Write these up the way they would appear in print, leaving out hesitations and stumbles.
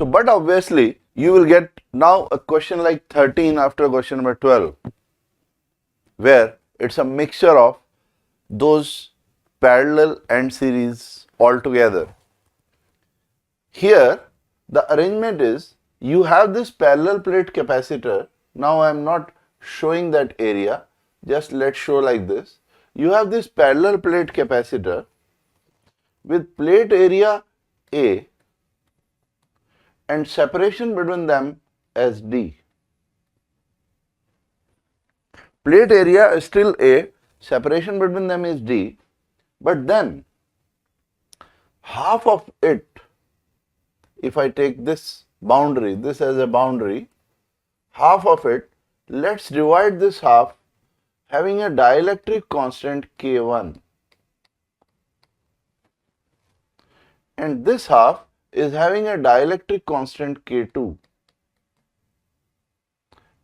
So, but obviously you will get now a question like 13 after question number 12, where it's a mixture of those parallel and series altogether. Here the arrangement is, you have this parallel plate capacitor. Now I am not showing that area, just let's show like this. You have this parallel plate capacitor with plate area A and separation between them as D. Plate area is still A, separation between them is D, but then half of it, if I take this boundary, this as a boundary, half of it, let's divide this half having a dielectric constant K1, and this half is having a dielectric constant K2,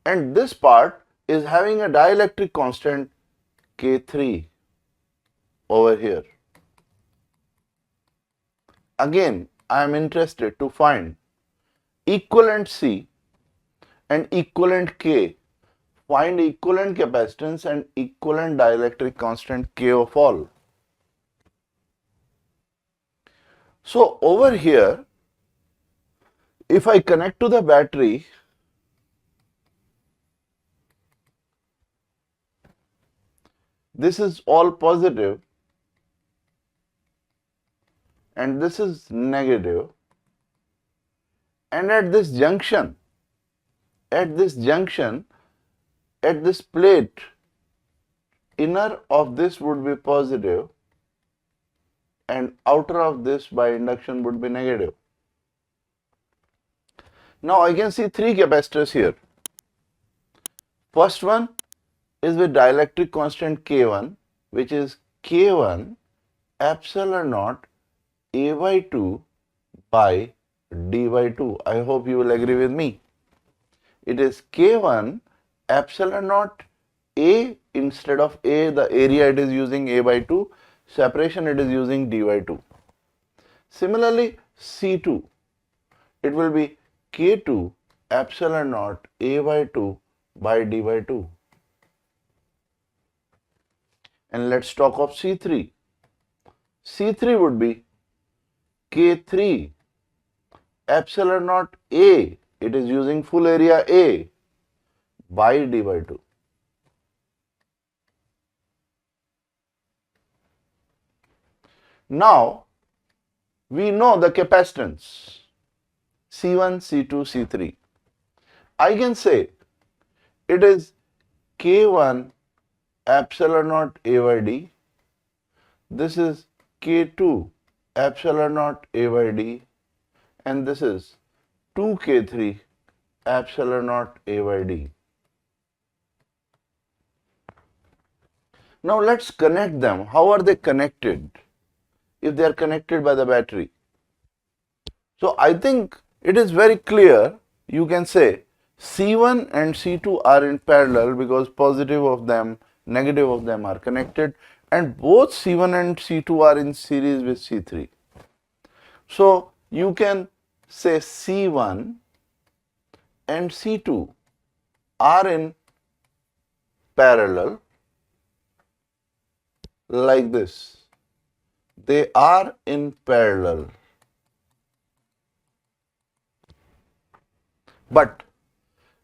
and this part is having a dielectric constant K3 over here. Again, I am interested to find equivalent C and equivalent K. Find equivalent capacitance and equivalent dielectric constant K of all. So over here, if I connect to the battery, this is all positive and this is negative, and at this junction, at this plate, inner of this would be positive and outer of this by induction would be negative. Now I can see three capacitors here. First one is with dielectric constant K1, which is K1 epsilon naught A by 2 by D by 2. I hope you will agree with me. It is K1 epsilon naught A, instead of A, the area it is using A by 2, separation it is using D by 2. Similarly, C2, it will be K2 epsilon naught A by 2 by D by 2. And let's talk of C3. C3 would be K3 epsilon naught A, it is using full area A, by D by 2. Now we know the capacitance C1, C2, C3. I can say it is K1 epsilon naught A by D. This is K2 epsilon naught A by D, and this is 2K3 epsilon naught A by D. Now let's connect them. How are they connected? If they are connected by the battery. So I think it is very clear. You can say C1 and C2 are in parallel because positive of them, negative of them are connected, and both C1 and C2 are in series with C3. So you can say C1 and C2 are in parallel like this. They are in parallel. But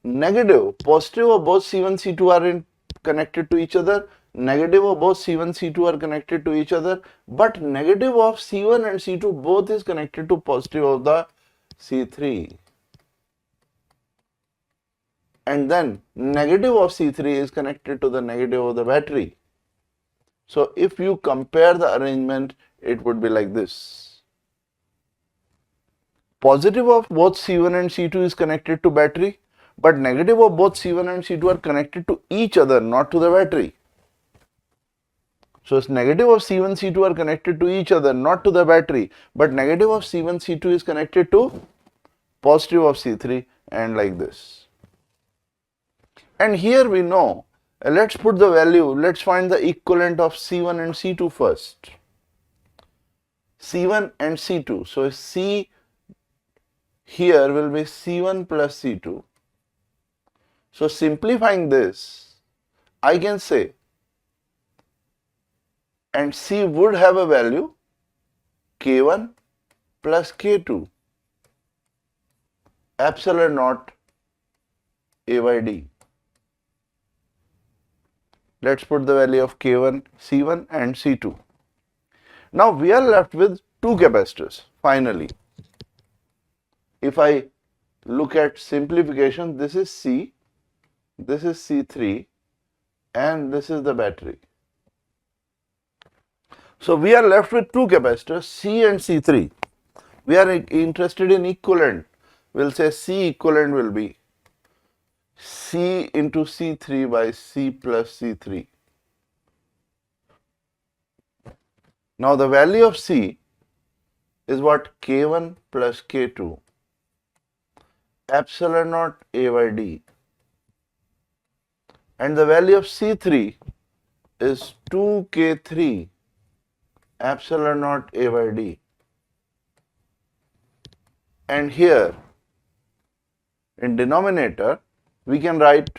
negative, positive of both C1, C2 are connected to each other. Negative of both C1, C2 are connected to each other. But negative of C1 and C2 both is connected to positive of the C3. And then negative of C3 is connected to the negative of the battery. So if you compare the arrangement, it would be like this. Positive of both C1 and C2 is connected to battery, but negative of both C1 and C2 are connected to each other, not to the battery. So it's negative of C1, C2 are connected to each other, not to the battery, but negative of C1, C2 is connected to positive of C3, and like this. And here we know, let's put the value, let's find the equivalent of C1 and C2 first. C1 and C2, so C here will be C1 plus C2. So simplifying this, I can say, and C would have a value K1 plus K2 epsilon naught A by D. Let's put the value of K1, C1 and C2. Now we are left with two capacitors finally. If I look at simplification, this is C, this is C3 and this is the battery. So we are left with two capacitors, C and C3. We are interested in equivalent. We'll say C equivalent will be C into C3 by C plus C3. Now the value of C is what? K1 plus K2 epsilon naught A by D. And the value of C3 is 2K3 epsilon naught A by D. And here in denominator we can write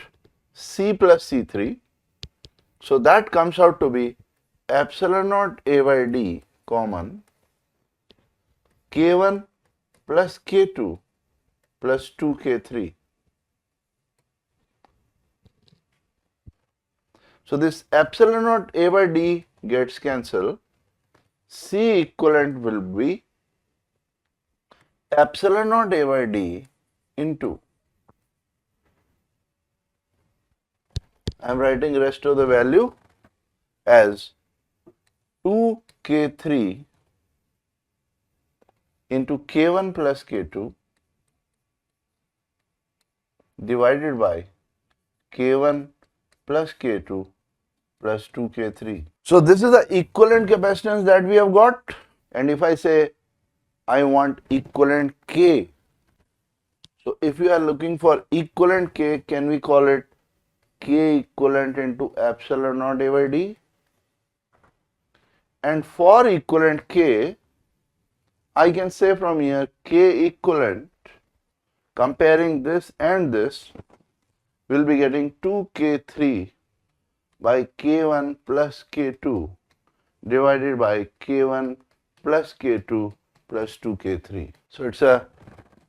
C plus C3. So that comes out to be epsilon naught A by D common K1 plus K2 plus 2K3. So this epsilon naught A by D gets cancelled. C equivalent will be epsilon naught A by D into, I am writing rest of the value as 2K3 into K1 plus K2 divided by K1 plus K2 plus 2K3. So this is the equivalent capacitance that we have got. And if I say I want equivalent K, so if we are looking for equivalent K, can we call it K equivalent into epsilon naught A by D? And for equivalent K, I can say from here K equivalent, comparing this and this, we'll be getting 2K3 by K1 plus K2 divided by K1 plus K2 plus 2K3. So it's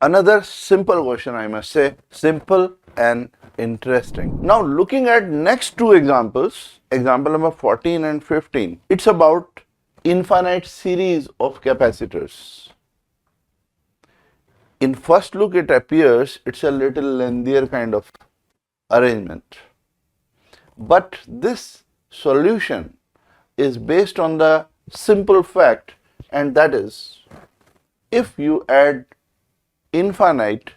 another simple question, I must say, simple and interesting. Now looking at next two examples, example number 14 and 15, it's about infinite series of capacitors. In first look it appears it's a little lengthier kind of arrangement. But this solution is based on the simple fact, and that is, if you add infinite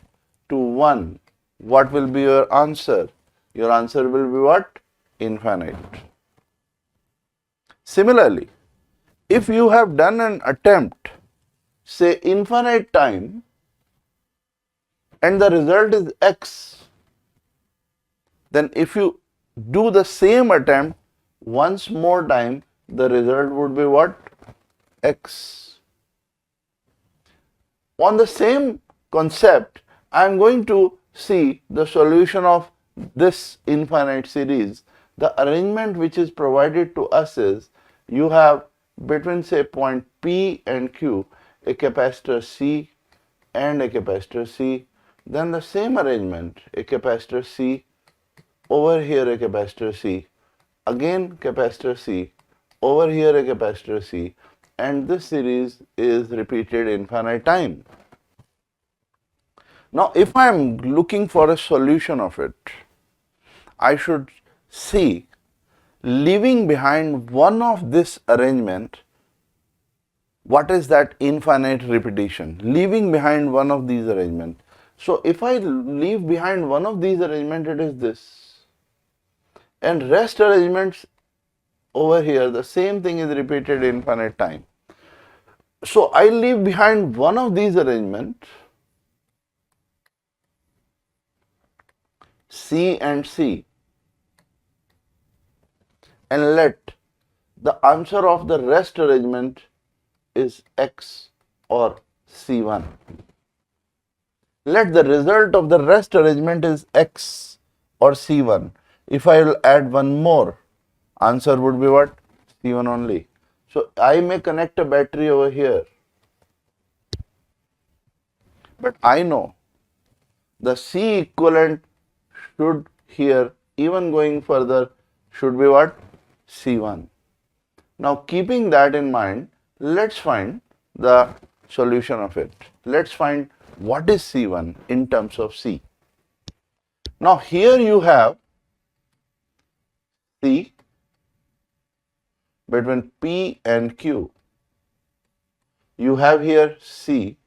to 1, what will be your answer? Your answer will be what? Infinite. Similarly, if you have done an attempt, say infinite time, and the result is x, then if you do the same attempt once more time, the result would be what? X. On the same concept, I am going to see the solution of this infinite series. The arrangement which is provided to us is, you have between say point P and Q a capacitor C and a capacitor C. Then the same arrangement, a capacitor C, over here a capacitor C, again capacitor C, over here a capacitor C, and this series is repeated infinite time. Now if I am looking for a solution of it, I should see, leaving behind one of this arrangement, what is that infinite repetition, leaving behind one of these arrangements. So if I leave behind one of these arrangements, it is this, and rest arrangements over here, the same thing is repeated infinite time. So I leave behind one of these arrangements, C and C, and let the answer of the rest arrangement is X or C1. let the result of the rest arrangement is X or C1. If I will add one more, answer would be what? C1 only. So I may connect a battery over here, but I know the C equivalent should here, even going further, should be what? C1. Now keeping that in mind, let's find the solution of it. Let's find what is C1 in terms of C. Now here you have C between P and Q. You have here C,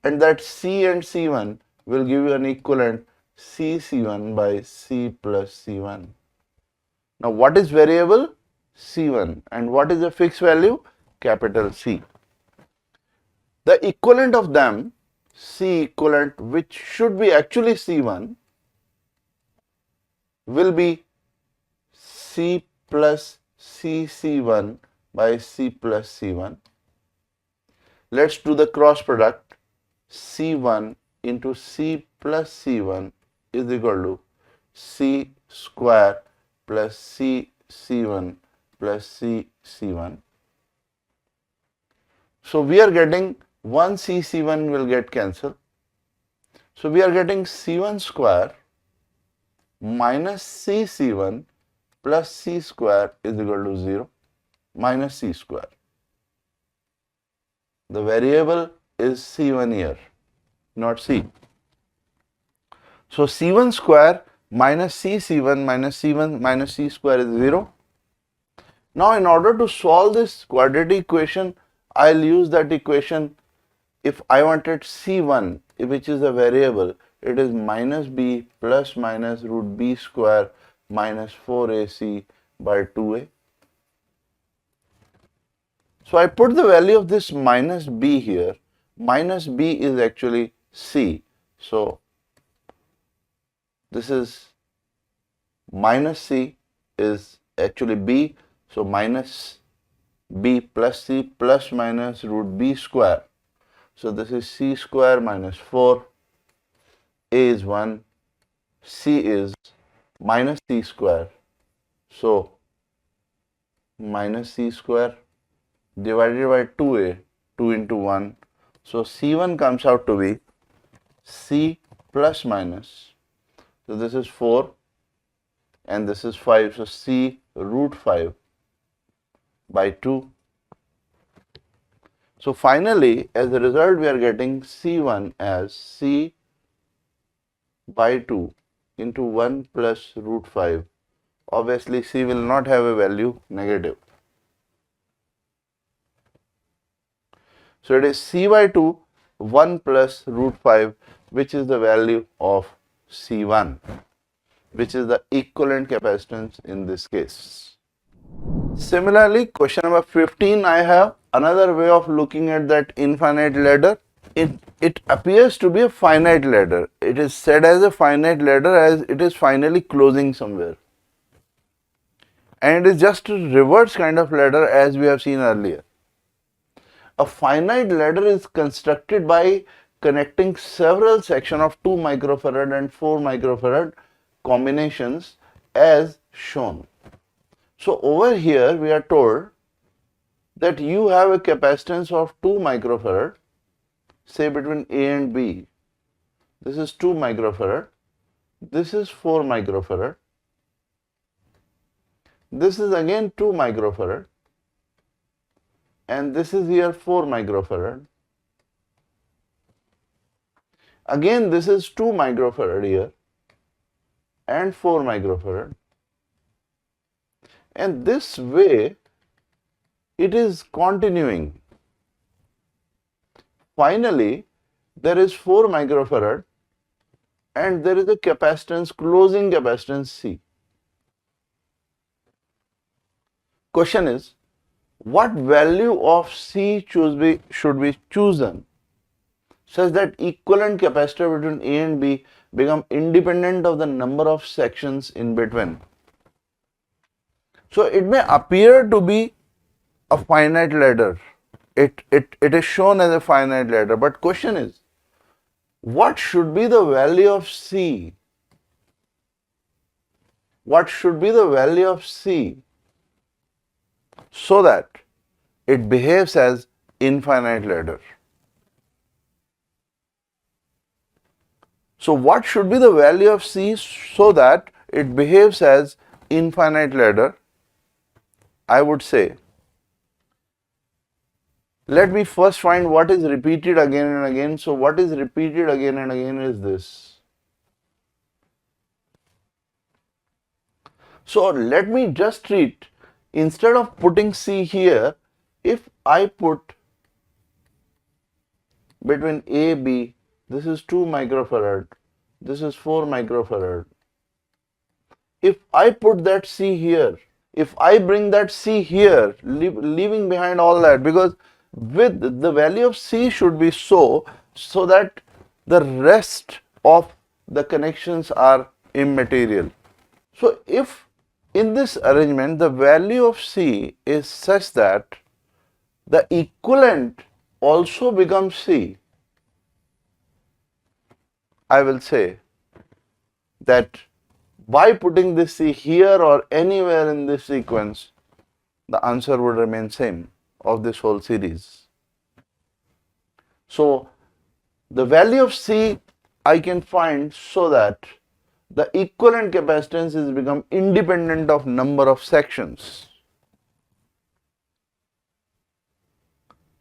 and that C and C1 will give you an equivalent C1 by C plus C1. Now what is variable? C1, and what is the fixed value? Capital C. The equivalent of them, C equivalent, which should be actually C1, will be C plus C1 by C plus C1. Let's do the cross product. C1 into C plus C1 is equal to C square plus C1 plus C1. So we are getting one C1 will get cancelled. So we are getting C1 square minus C1 plus C square is equal to 0 minus C square. The variable is C1 here, not C. So C1 square minus C1 minus C1 minus C square is 0. Now in order to solve this quadratic equation, I'll use that equation. If I wanted C1, which is a variable, it is minus B plus minus root B square minus 4AC by 2A. So I put the value of this minus B here. Minus B is actually C. So this is minus C is actually B. So minus B plus C plus minus root B square. So this is C square minus 4. A is 1. C is minus C square. So minus C square divided by 2A, 2 into 1. So C1 comes out to be C plus minus. So this is 4 and this is 5. So C root 5 by 2. So finally, as a result, we are getting C1 as C by 2 into 1 plus root 5. Obviously, C will not have a value negative. So it is C by 2, 1 plus root 5, which is the value of C1, which is the equivalent capacitance in this case. Similarly, question number 15, I have another way of looking at that infinite ladder. It appears to be a finite ladder. It is said as a finite ladder as it is finally closing somewhere. And it is just a reverse kind of ladder as we have seen earlier. A finite ladder is constructed by connecting several sections of 2 microfarad and 4 microfarad combinations as shown. So over here we are told that you have a capacitance of 2 microfarad, say between A and B. This is 2 microfarad, this is 4 microfarad, this is again 2 microfarad, and this is here 4 microfarad. Again this is 2 microfarad here and 4 microfarad. And this way it is continuing. Finally, there is 4 microfarad and there is a capacitance, closing capacitance C. Question is, what value of C should be chosen such that equivalent capacitor between A and B become independent of the number of sections in between? So it may appear to be a finite ladder. It is shown as a finite ladder, but question is, what should be the value of C? What should be the value of C so that it behaves as infinite ladder? So what should be the value of C so that it behaves as infinite ladder? I would say, let me first find what is repeated again and again. So what is repeated again and again is this. So let me just treat, instead of putting C here, if I put between A, B, this is 2 microfarad, this is 4 microfarad. If I put that C here, if I bring that C here, leaving behind all that, because with the value of C should be so that the rest of the connections are immaterial. So if in this arrangement the value of C is such that the equivalent also becomes C, I will say that by putting this C here or anywhere in this sequence, the answer would remain same of this whole series. So the value of C I can find so that the equivalent capacitance is become independent of number of sections.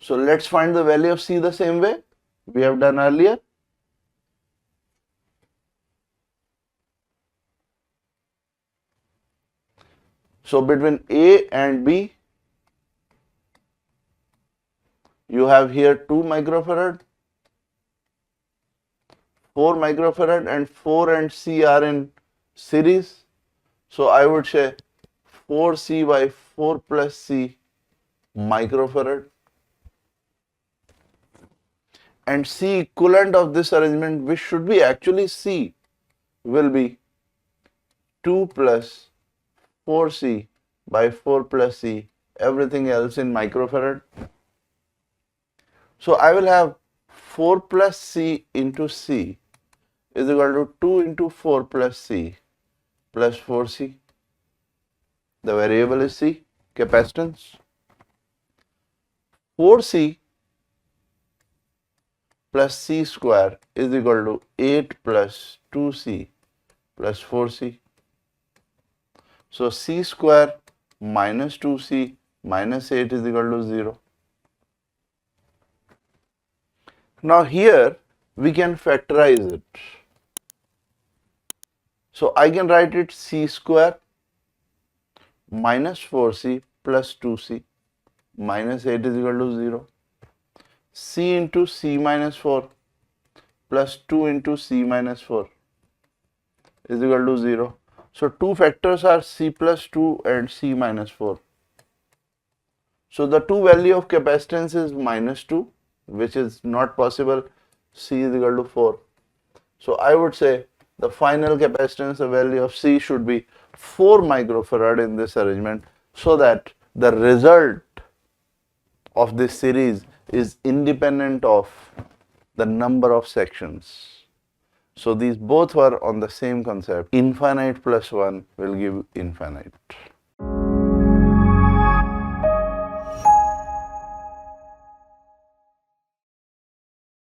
So let's find the value of C the same way we have done earlier. So between A and B, you have here 2 microfarad, 4 microfarad, and 4 and C are in series. So I would say 4C by 4 plus C microfarad. And C equivalent of this arrangement, which should be actually C, will be 2 plus 4C by 4 plus C, everything else in microfarad. So I will have 4 plus C into C is equal to 2 into 4 plus C plus 4C. The variable is C, capacitance. 4C plus C square is equal to 8 plus 2C plus 4C. So C square minus 2C minus 8 is equal to 0. Now here we can factorize it. So I can write it C square minus 4C plus 2C minus 8 is equal to 0. C into C minus 4 plus 2 into C minus 4 is equal to 0. So two factors are C plus 2 and C minus 4. So the two value of capacitance is minus 2, which is not possible. C is equal to 4. So I would say the final capacitance, the value of C should be 4 microfarad in this arrangement, so that the result of this series is independent of the number of sections. So these both were on the same concept. Infinite plus 1 will give infinite.